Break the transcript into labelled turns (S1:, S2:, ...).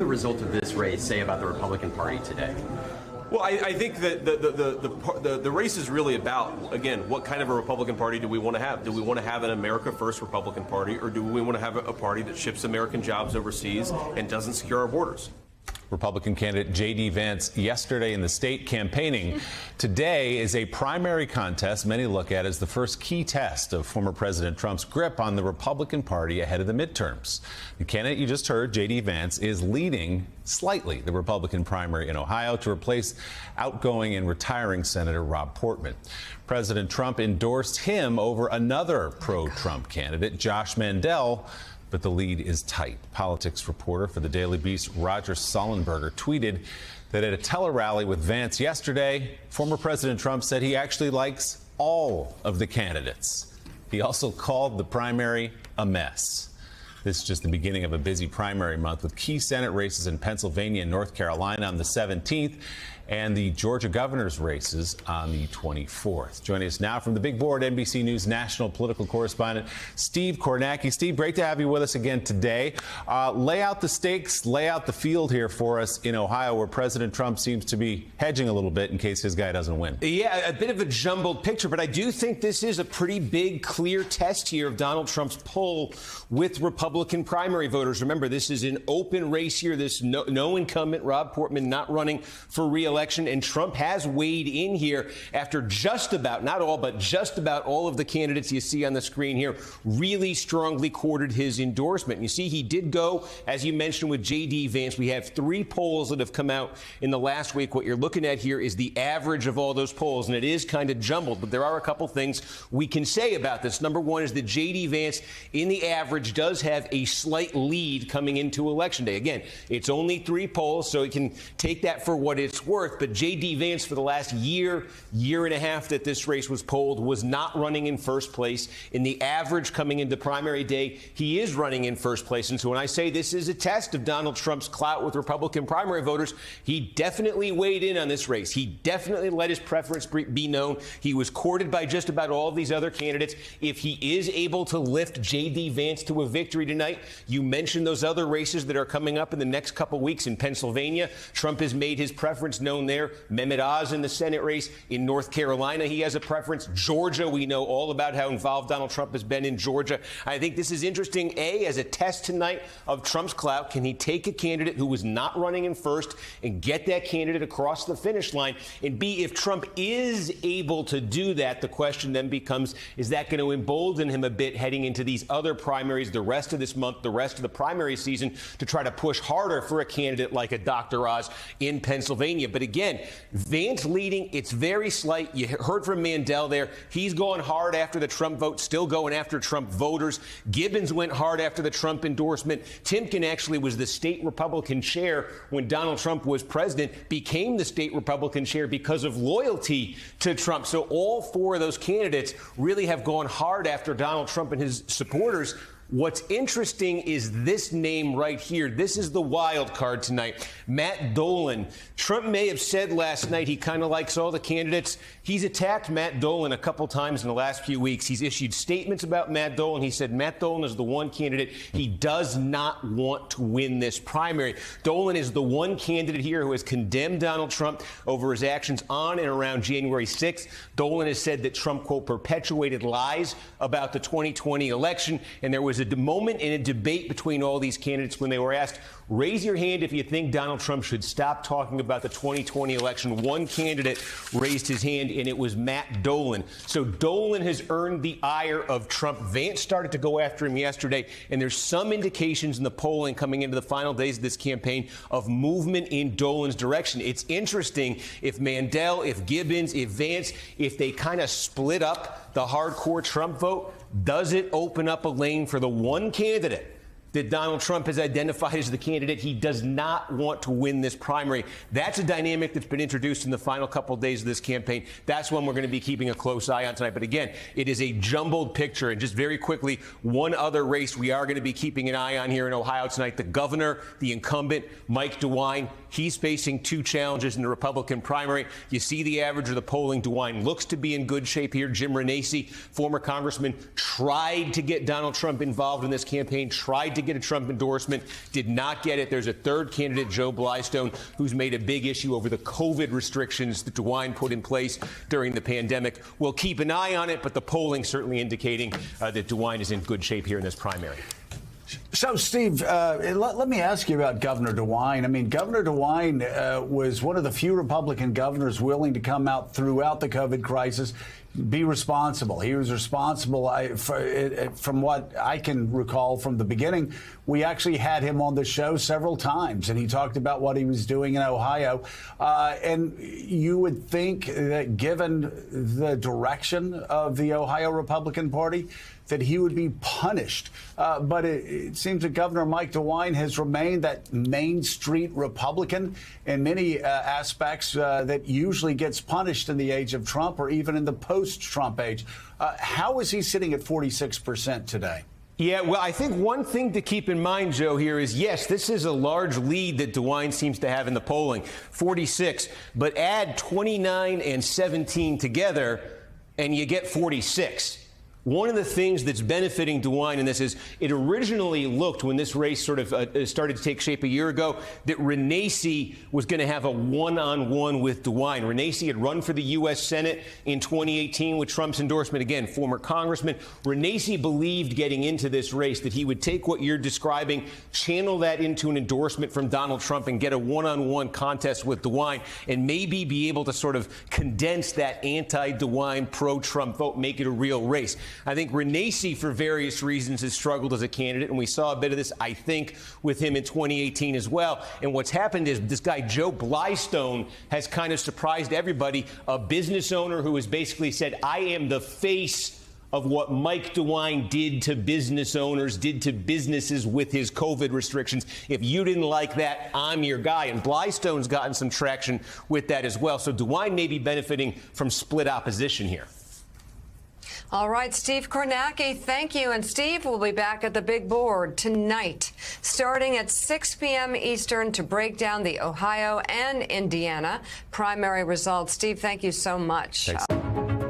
S1: The result of this race say about the Republican Party today?
S2: Well, I think that the race is really about, again, what kind of a Republican Party do we want to have? Do we want to have an America First Republican Party, or do we want to have a party that ships American jobs overseas and doesn't secure our borders?
S3: Republican candidate J.D. Vance yesterday in the state campaigning. Today is a primary contest many look at as the first key test of former President Trump's grip on the Republican Party ahead of the midterms. The candidate you just heard, J.D. Vance, is leading slightly the Republican primary in Ohio to replace outgoing and retiring Senator Rob Portman. President Trump endorsed him over another pro-Trump candidate, Josh Mandel, but the lead is tight. Politics reporter for the Daily Beast, Roger Sullenberger, tweeted that at a tele-rally with Vance yesterday, former President Trump said he actually likes all of the candidates. He also called the primary a mess. This is just the beginning of a busy primary month with key Senate races in Pennsylvania and North Carolina on the 17th and the Georgia governor's races on the 24th. Joining us now from the big board, NBC News national political correspondent Steve Kornacki. Steve, great to have you with us again today. Lay out the stakes, lay out the field here for us in Ohio, where President Trump seems to be hedging a little bit in case his guy doesn't win.
S4: Yeah, a bit of a jumbled picture, but I do think this is a pretty big, clear test here of Donald Trump's pull with Republican primary voters. Remember, this is an open race here. There's no incumbent, Rob Portman, not running for re-election, and Trump has weighed in here after just about, not all, but just about all of the candidates you see on the screen here really strongly courted his endorsement. You see, he did go, as you mentioned, with J.D. Vance. We have 3 polls that have come out in the last week. What you're looking at here is the average of all those polls, and it is kind of jumbled, but there are a couple things we can say about this. Number one is that J.D. Vance, in the average, does have a slight lead coming into Election Day. Again, it's only 3 polls, so you can take that for what it's worth. But J.D. Vance, for the last year and a half that this race was polled, was not running in first place. In the average coming into primary day, he is running in first place. And so when I say this is a test of Donald Trump's clout with Republican primary voters, he definitely weighed in on this race. He definitely let his preference be known. He was courted by just about all of these other candidates. If he is able to lift J.D. Vance to a victory tonight, you mentioned those other races that are coming up in the next couple weeks in Pennsylvania. Trump has made his preference known there. Mehmet Oz in the Senate race. In North Carolina, he has a preference. Georgia, we know all about how involved Donald Trump has been in Georgia. I think this is interesting, A, as a test tonight of Trump's clout. Can he take a candidate who was not running in first and get that candidate across the finish line? And B, if Trump is able to do that, the question then becomes, is that going to embolden him a bit heading into these other primaries the rest of this month, the rest of the primary season, to try to push harder for a candidate like a Dr. Oz in Pennsylvania? But again, Vance leading, it's very slight. You heard from Mandel there. He's going hard after the Trump vote, still going after Trump voters. Gibbons went hard after the Trump endorsement. Timken actually was the state Republican chair when Donald Trump was president, became the state Republican chair because of loyalty to Trump. So all 4 of those candidates really have gone hard after Donald Trump and his supporters. What's interesting is this name right here. This is the wild card tonight. Matt Dolan. Trump may have said last night he kind of likes all the candidates. He's attacked Matt Dolan a couple times in the last few weeks. He's issued statements about Matt Dolan. He said Matt Dolan is the one candidate he does not want to win this primary. Dolan is the one candidate here who has condemned Donald Trump over his actions on and around January 6th. Dolan has said that Trump, quote, perpetuated lies about the 2020 election, and there was a moment in a debate between all these candidates when they were asked, raise your hand if you think Donald Trump should stop talking about the 2020 election. One candidate raised his hand, and it was Matt Dolan. So Dolan has earned the ire of Trump. Vance started to go after him yesterday, and there's some indications in the polling coming into the final days of this campaign of movement in Dolan's direction. It's interesting if Mandel, if Gibbons, if Vance, if they kind of split up the hardcore Trump vote, does it open up a lane for the one candidate that Donald Trump has identified as the candidate he does not want to win this primary? That's a dynamic that's been introduced in the final couple of days of this campaign. That's one we're going to be keeping a close eye on tonight. But again, it is a jumbled picture. And just very quickly, one other race we are going to be keeping an eye on here in Ohio tonight. The governor, the incumbent, Mike DeWine. He's facing 2 challenges in the Republican primary. You see the average of the polling. DeWine looks to be in good shape here. Jim Renacci, former congressman, tried to get Donald Trump involved in this campaign, tried to get a Trump endorsement, did not get it. There's a third candidate, Joe Blystone, who's made a big issue over the COVID restrictions that DeWine put in place during the pandemic. We'll keep an eye on it, but the polling certainly indicating that DeWine is in good shape here in this primary.
S5: So, Steve, let me ask you about Governor DeWine. I mean, Governor DeWine was one of the few Republican governors willing to come out throughout the COVID crisis, be responsible. He was responsible, from what I can recall from the beginning. We actually had him on the show several times, and he talked about what he was doing in Ohio. And you would think that given the direction of the Ohio Republican Party, that he would be punished. But it seems that Governor Mike DeWine has remained that Main Street Republican in many aspects that usually gets punished in the age of Trump or even in the post-Trump age. How is he sitting at 46% today?
S4: Yeah, well, I think one thing to keep in mind, Joe, here is, yes, this is a large lead that DeWine seems to have in the polling, 46, but add 29 and 17 together, and you get 46. One of the things that's benefiting DeWine in this is it originally looked, when this race sort of started to take shape a year ago, that Renacci was going to have a one-on-one with DeWine. Renacci had run for the U.S. Senate in 2018 with Trump's endorsement. Again, former congressman. Renacci believed getting into this race that he would take what you're describing, channel that into an endorsement from Donald Trump and get a one-on-one contest with DeWine and maybe be able to sort of condense that anti-DeWine, pro-Trump vote, make it a real race. I think Renacci, for various reasons, has struggled as a candidate, and we saw a bit of this, I think, with him in 2018 as well. And what's happened is this guy, Joe Blystone, has kind of surprised everybody, a business owner who has basically said, I am the face of what Mike DeWine did to business owners, did to businesses with his COVID restrictions. If you didn't like that, I'm your guy. And Blystone's gotten some traction with that as well. So DeWine may be benefiting from split opposition here.
S6: All right, Steve Kornacki, thank you. And Steve will be back at the big board tonight, starting at 6 p.m. Eastern, to break down the Ohio and Indiana primary results. Steve, thank you so much.
S3: Thanks.